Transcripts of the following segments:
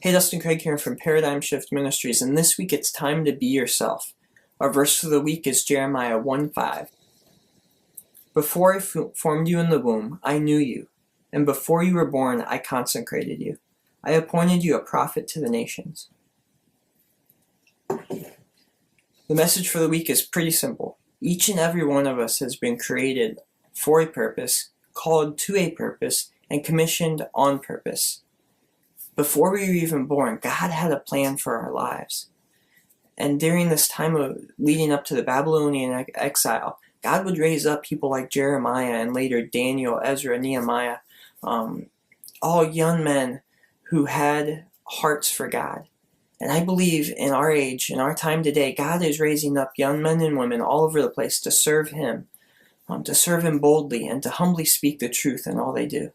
Hey, Dustin Craig here from Paradigm Shift Ministries, and this week it's time to be yourself. Our verse for the week is Jeremiah 1:5. Before I formed you in the womb, I knew you, and before you were born, I consecrated you. I appointed you a prophet to the nations. The message for the week is pretty simple. Each and every one of us has been created for a purpose, called to a purpose, and commissioned on purpose. Before we were even born, God had a plan for our lives. And during this time of leading up to the Babylonian exile, God would raise up people like Jeremiah and later Daniel, Ezra, Nehemiah, all young men who had hearts for God. And I believe in our age, in our time today, God is raising up young men and women all over the place to serve Him boldly, and to humbly speak the truth in all they do.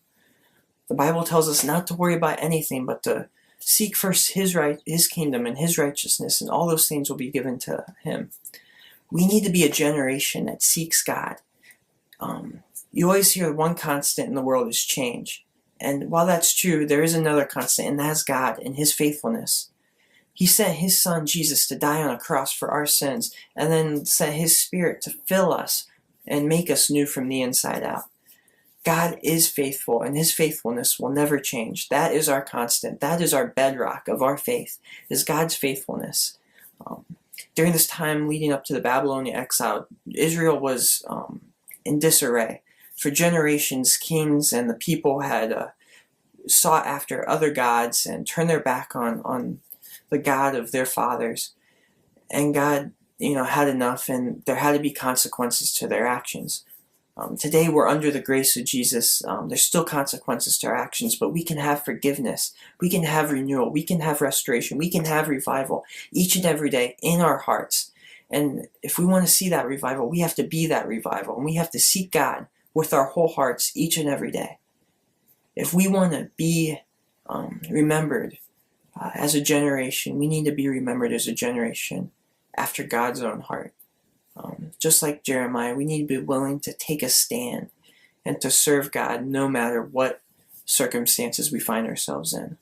The Bible tells us not to worry about anything, but to seek first His kingdom and His righteousness, and all those things will be given to Him. We need to be a generation that seeks God. You always hear one constant in the world is change. And while that's true, there is another constant, and that's God and His faithfulness. He sent His Son, Jesus, to die on a cross for our sins, and then sent His Spirit to fill us and make us new from the inside out. God is faithful, and His faithfulness will never change. That is our constant. That is our bedrock of our faith, is God's faithfulness. During this time leading up to the Babylonian exile, Israel was in disarray. For generations, kings and the people had sought after other gods and turned their back on the God of their fathers. And God, had enough, and there had to be consequences to their actions. Today we're under the grace of Jesus. There's still consequences to our actions, but we can have forgiveness. We can have renewal. We can have restoration. We can have revival each and every day in our hearts. And if we want to see that revival, we have to be that revival. And we have to seek God with our whole hearts each and every day. If we want to be remembered as a generation, we need to be remembered as a generation after God's own heart. Just like Jeremiah, we need to be willing to take a stand and to serve God no matter what circumstances we find ourselves in.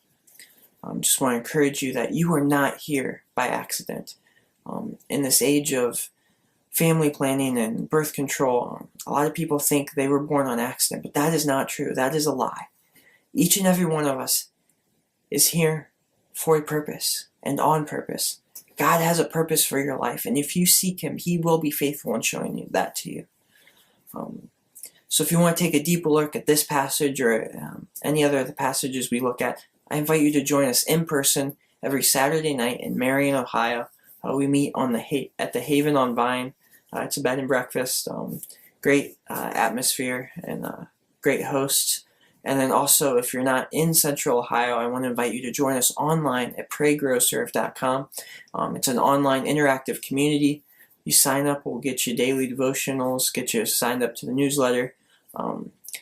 Just want to encourage you that you are not here by accident. In this age of family planning and birth control, a lot of people think they were born on accident, but that is not true. That is a lie. Each and every one of us is here for a purpose and on purpose. God has a purpose for your life, and if you seek Him, He will be faithful in showing you that to you. So if you want to take a deeper look at this passage or any other of the passages we look at, I invite you to join us in person every Saturday night in Marion, Ohio. We meet at the Haven on Vine. It's a bed and breakfast, great atmosphere, and great hosts. And then also, if you're not in Central Ohio, I want to invite you to join us online at PrayGrowServe.com. It's an online interactive community. You sign up, we'll get you daily devotionals, get you signed up to the newsletter.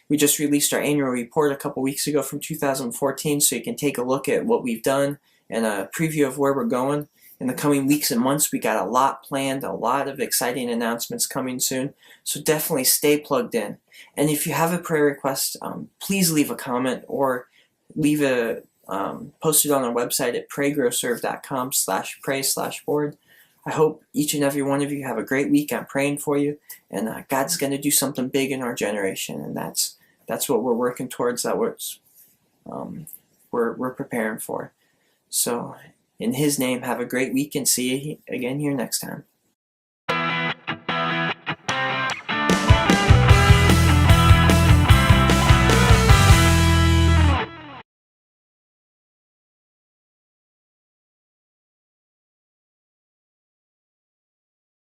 We just released our annual report a couple weeks ago from 2014, so you can take a look at what we've done and a preview of where we're going. In the coming weeks and months, we got a lot planned, a lot of exciting announcements coming soon. So definitely stay plugged in. And if you have a prayer request, please leave a comment or leave a post it on our website at PrayGrowServe.com/pray/board. I hope each and every one of you have a great week. I'm praying for you, and God's going to do something big in our generation, and that's what we're working towards. We're preparing for. So, in His name, have a great week, and see you again here next time.